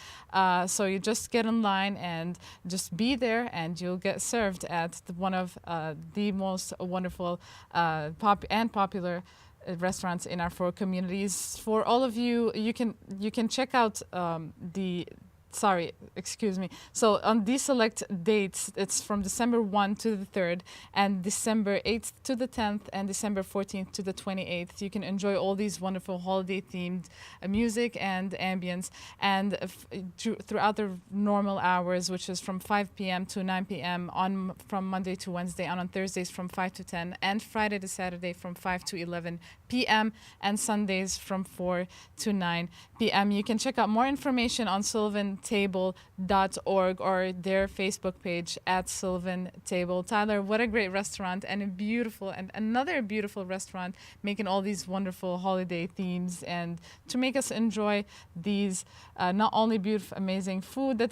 C: So you just get in line and just be there, and you'll get served at one of the most wonderful popular restaurants in our 4 communities. For all of you, you can check out So on these select dates, it's from December 1 to the 3rd, and December 8th to the 10th, and December 14th to the 28th. You can enjoy all these wonderful holiday-themed music and ambience, and throughout the normal hours, which is from 5 p.m. to 9 p.m. from Monday to Wednesday, and on Thursdays from 5 to 10, and Friday to Saturday from 5 to 11 p.m., and Sundays from 4 to 9 p.m. You can check out more information on sylvantable.org or their Facebook page at Sylvan Table. Tyler, what a great restaurant, and another beautiful restaurant, making all these wonderful holiday themes and to make us enjoy these not only beautiful, amazing food that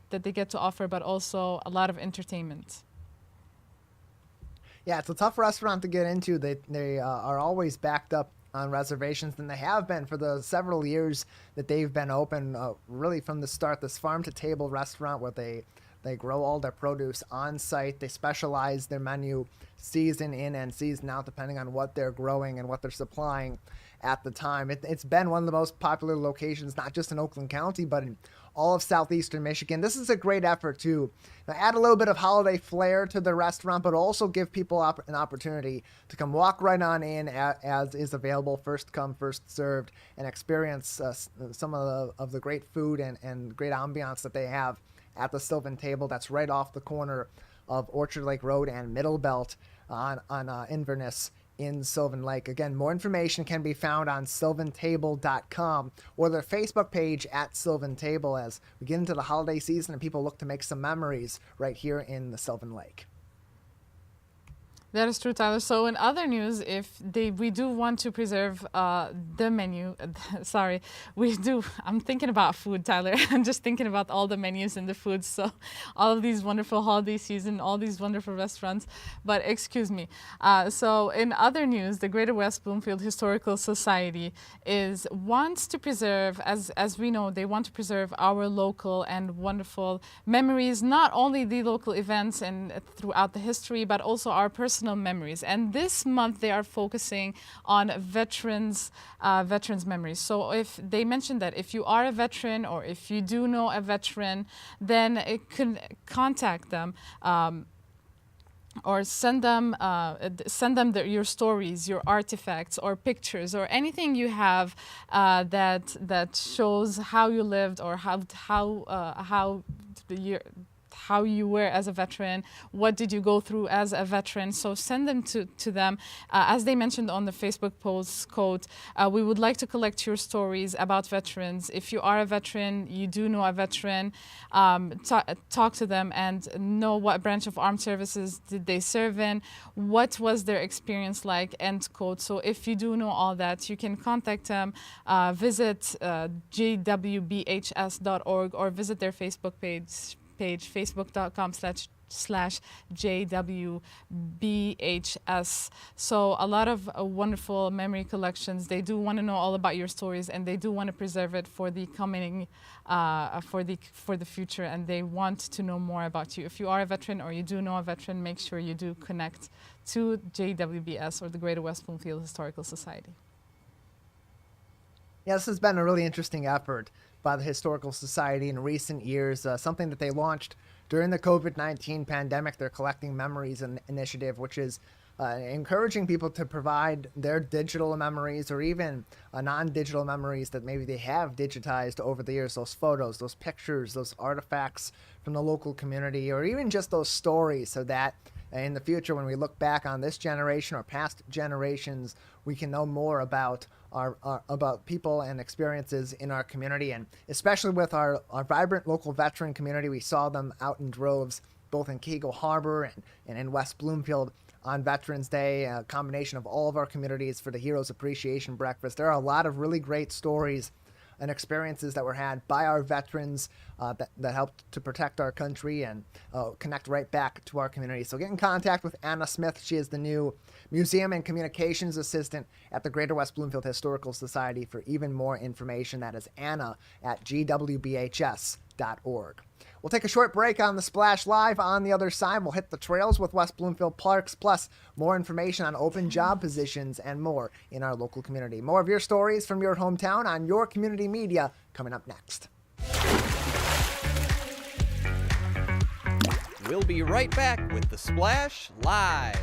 C: they get to offer, but also a lot of entertainment.
B: Yeah, it's a tough restaurant to get into. They are always backed up on reservations than they have been for the several years that they've been open, really from the start. This farm-to-table restaurant where they grow all their produce on site. They specialize their menu season in and season out depending on what they're growing and what they're supplying at the time. It's been one of the most popular locations, not just in Oakland County, but in all of southeastern Michigan. This is a great effort to add a little bit of holiday flair to the restaurant, but also give people an opportunity to come walk right on in as is available, first come, first served, and experience some of the great food and great ambiance that they have at the Sylvan Table. That's right off the corner of Orchard Lake Road and Middle Belt on Inverness in Sylvan Lake. Again, more information can be found on sylvantable.com or their Facebook page at Sylvan Table as we get into the holiday season and people look to make some memories right here in the Sylvan Lake.
C: That is true, Tyler. So in other news, we do want to preserve the menu. Sorry, we do. I'm thinking about food, Tyler. I'm just thinking about all the menus and the foods. So all of these wonderful holiday season, all these wonderful restaurants. But excuse me. So in other news, the Greater West Bloomfield Historical Society wants to preserve, as we know, they want to preserve our local and wonderful memories, not only the local events and throughout the history, but also our personal memories. And this month they are focusing on veterans memories. So if they mentioned that if you are a veteran or if you do know a veteran, then it could contact them or send them your stories, your artifacts or pictures or anything you have that shows how you lived or how you were as a veteran, what did you go through as a veteran. So send them to them. As they mentioned on the Facebook post, quote, we would like to collect your stories about veterans. If you are a veteran, you do know a veteran, talk to them and know what branch of armed services did they serve in, what was their experience like, end quote. So if you do know all that, you can contact them, visit jwbhs.org or visit their Facebook page, facebook.com/JWBHS. So a lot of wonderful memory collections. They do want to know all about your stories and they do want to preserve it for the coming, for the future, and they want to know more about you. If you are a veteran or you do know a veteran, make sure you do connect to JWBS or the Greater West Bloomfield Historical Society.
B: Yeah, this has been a really interesting effort by the Historical Society in recent years, something that they launched during the COVID-19 pandemic, their Collecting Memories initiative, which is encouraging people to provide their digital memories or even non-digital memories that maybe they have digitized over the years, those photos, those pictures, those artifacts from the local community, or even just those stories, so that in the future when we look back on this generation or past generations, we can know more about about people and experiences in our community. And especially with our vibrant local veteran community, we saw them out in droves both in Kegel Harbor and in West Bloomfield on Veterans Day, a combination of all of our communities for the Heroes Appreciation Breakfast. There are a lot of really great stories and experiences that were had by our veterans that helped to protect our country and connect right back to our community. So get in contact with Anna Smith. She is the new Museum and Communications Assistant at the Greater West Bloomfield Historical Society for even more information. That is Anna at gwbhs.org. We'll take a short break on the Splash Live. On the other side, we'll hit the trails with West Bloomfield Parks, plus more information on open job positions and more in our local community. More of your stories from your hometown on your community media coming up next.
A: We'll be right back with the Splash Live.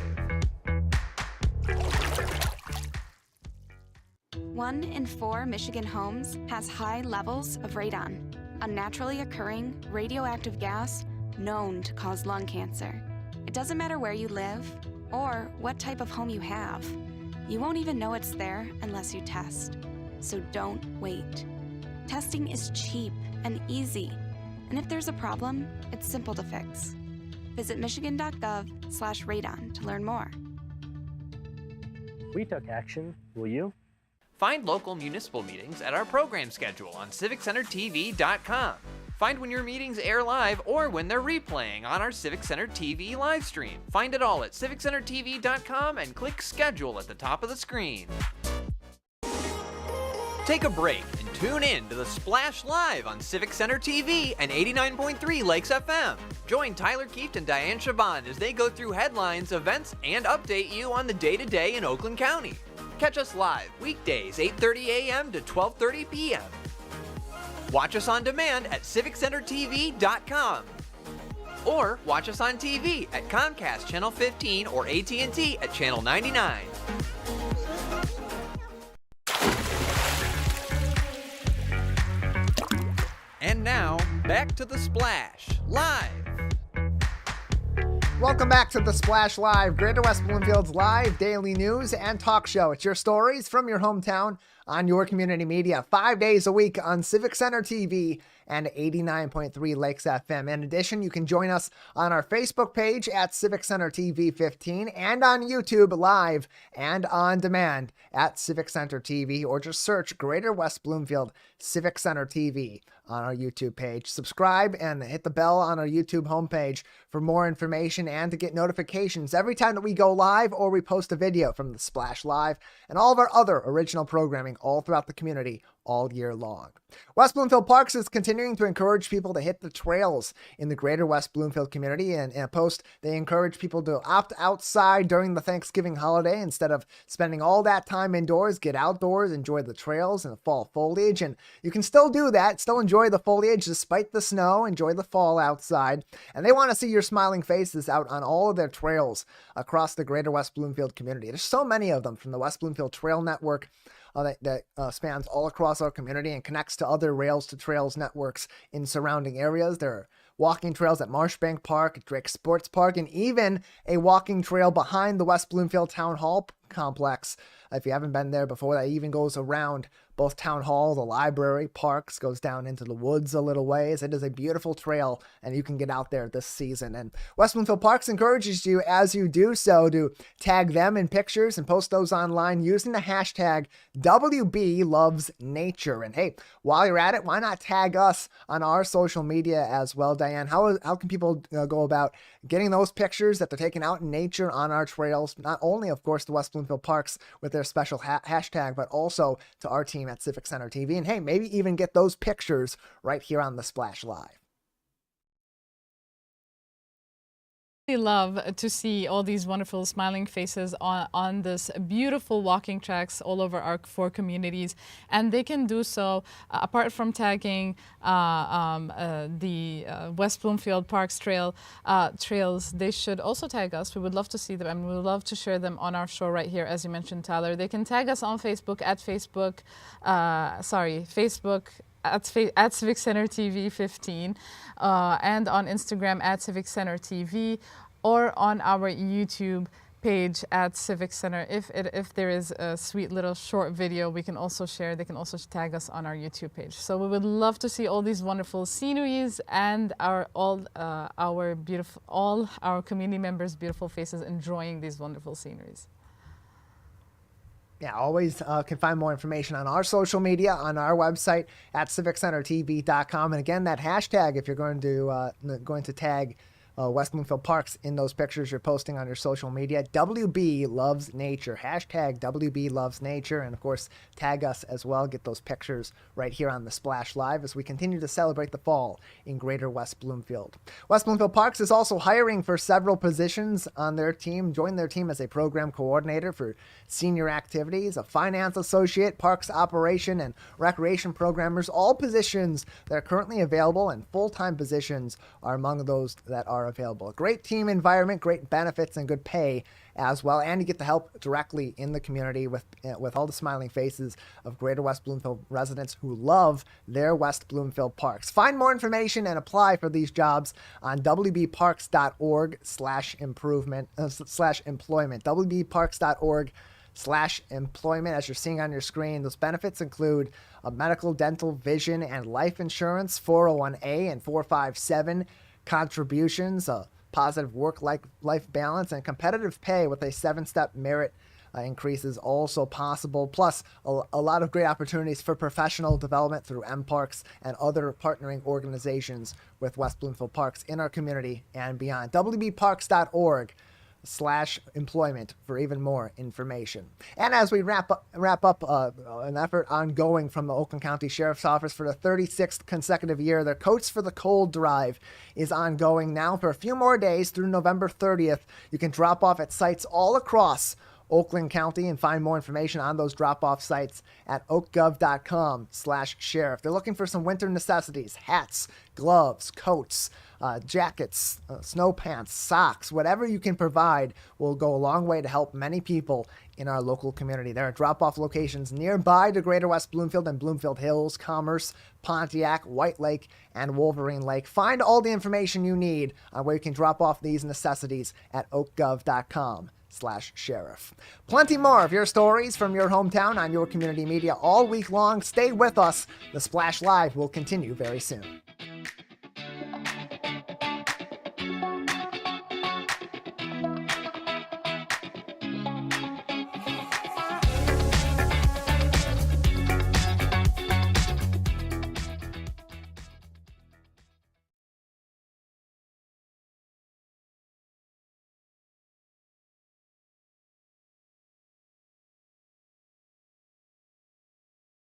N: 1 in 4 Michigan homes has high levels of radon, a naturally occurring radioactive gas known to cause lung cancer. It doesn't matter where you live or what type of home you have. You won't even know it's there unless you test. So don't wait. Testing is cheap and easy, and if there's a problem, it's simple to fix. Visit michigan.gov/radon to learn more.
O: We took action. Will you?
A: Find local municipal meetings at our program schedule on CivicCenterTV.com. Find when your meetings air live or when they're replaying on our Civic Center TV live stream. Find it all at CivicCenterTV.com and click Schedule at the top of the screen. Take a break and tune in to The Splash Live on Civic Center TV and 89.3 Lakes FM. Join Tyler Kieft and Dayan Chaaban as they go through headlines, events, and update you on the day-to-day in Oakland County. Catch us live weekdays 8:30 a.m. to 12:30 p.m. Watch us on demand at civiccentertv.com. Or watch us on TV at Comcast Channel 15 or AT&T at Channel 99. And now, back to The Splash, live.
B: Welcome back to The Splash Live, Greater West Bloomfield's live daily news and talk show. It's your stories from your hometown on your community media, 5 days a week on Civic Center TV and 89.3 Lakes FM. In addition, you can join us on our Facebook page at Civic Center TV 15 and on YouTube live and on demand at Civic Center TV, or just search Greater West Bloomfield Civic Center TV on our YouTube page. Subscribe and hit the bell on our YouTube homepage for more information and to get notifications every time that we go live or we post a video from The Splash Live and all of our other original programming all throughout the community all year long. West Bloomfield Parks is continuing to encourage people to hit the trails in the greater West Bloomfield community. And in a post, they encourage people to opt outside during the Thanksgiving holiday instead of spending all that time indoors. Get outdoors, enjoy the trails and the fall foliage. And you can still do that, still enjoy the foliage despite the snow, enjoy the fall outside. And they want to see your smiling faces out on all of their trails across the greater West Bloomfield community. There's so many of them from the West Bloomfield Trail Network that spans all across our community and connects to other Rails to Trails networks in surrounding areas. There are walking trails at Marshbank Park, Drake Sports Park, and even a walking trail behind the West Bloomfield Town Hall complex. If you haven't been there before, that even goes around both Town Hall, the library, parks, goes down into the woods a little ways. It is a beautiful trail, and you can get out there this season. And West Bloomfield Parks encourages you, as you do so, to tag them in pictures and post those online using the hashtag WBLovesNature. And hey, while you're at it, why not tag us on our social media as well, Dayan? How can people go about getting those pictures that they're taking out in nature on our trails? Not only, of course, the West Bloomfield Parks with their special hashtag, but also to our team at Civic Center TV. And hey, maybe even get those pictures right here on The Splash Live.
C: Love to see all these wonderful smiling faces on this beautiful walking tracks all over our 4 communities, and they can do so apart from tagging the West Bloomfield Parks trails. They should also tag us. We would love to see them, and we would love to share them on our show right here, as you mentioned, Tyler. They can tag us on Facebook at Facebook at Civic Center TV 15 and on Instagram at Civic Center TV, or on our YouTube page at Civic Center. If there is a sweet little short video we can also share, they can also tag us on our YouTube page. So we would love to see all these wonderful sceneries and all our community members' beautiful faces enjoying these wonderful sceneries.
B: Yeah, always can find more information on our social media, on our website at civiccentertv.com. And again, that hashtag, if you're going to tag West Bloomfield Parks in those pictures you're posting on your social media, WB Loves Nature, hashtag WB Loves Nature. And of course, tag us as well. Get those pictures right here on The Splash Live as we continue to celebrate the fall in greater West Bloomfield. West Bloomfield Parks is also hiring for several positions on their team. Join their team as a program coordinator for senior activities, a finance associate, parks operation, and recreation programmers. All positions that are currently available, and full-time positions are among those that are available. A great team environment, great benefits, and good pay as well. And you get the help directly in the community with all the smiling faces of greater West Bloomfield residents who love their West Bloomfield Parks. Find more information and apply for these jobs on wbparks.org/employment, wbparks.org/employment. As you're seeing on your screen, those benefits include medical, dental, vision, and life insurance, 401A and 457 contributions, a positive work-life balance, and competitive pay with a 7-step merit increases also possible, plus a lot of great opportunities for professional development through MParks and other partnering organizations with West Bloomfield Parks in our community and beyond. wbparks.org employment for even more information. And as we wrap up an effort ongoing from the Oakland County Sheriff's Office for the 36th consecutive year, their Coats for the Cold drive is ongoing now for a few more days through November 30th. You can drop off at sites all across Oakland County and find more information on those drop-off sites at oakgov.com/sheriff. They're looking for some winter necessities: hats, gloves, coats, jackets, snow pants, socks. Whatever you can provide will go a long way to help many people in our local community. There are drop-off locations nearby to Greater West Bloomfield and Bloomfield Hills, Commerce, Pontiac, White Lake, and Wolverine Lake. Find all the information you need on where you can drop off these necessities at oakgov.com/sheriff. Plenty more of your stories from your hometown on your community media all week long. Stay with us. The Splash Live will continue very soon.